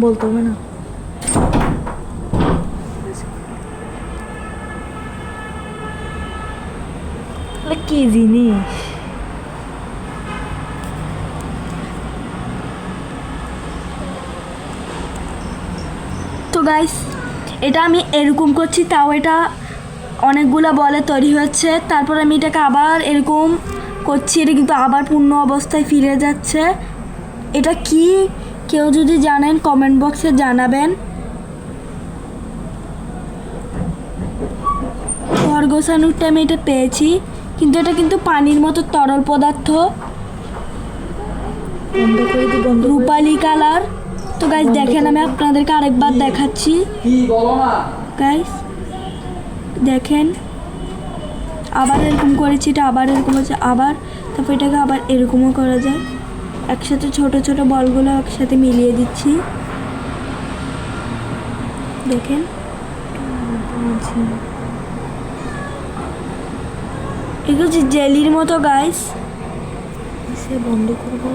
বলতে হবে না। কি জিনিস! তো গাইস, এটা আমি এরকম করছি, তাও এটা অনেকগুলো বলে তৈরি হচ্ছে। তারপর আমি এটাকে আবার এরকম করছি, এটা কিন্তু আবার পূর্ণ অবস্থায় ফিরে যাচ্ছে। এটা কি কেউ যদি জানেন কমেন্ট বক্সে জানাবেন। ঘর গোছানোর টাইমে এটা পেয়েছি, কিন্তু এটা কিন্তু পানির মতো তরল পদার্থ, রূপালি কালার। তো গাইস দেখেন, আমি আপনাদেরকে আরেকবার দেখাচ্ছি। গাইস দেখেন, আবার এরকম করেছি, এটা আবার এরকম হচ্ছে, আবার তারপর এটাকে আবার এরকমও করা যায়। একসাথে ছোট ছোট বলগুলো একসাথে মিলিয়ে দিচ্ছি, দেখেন। এগুলো যে জেলির মতো গাইস। বন্ধ করবো।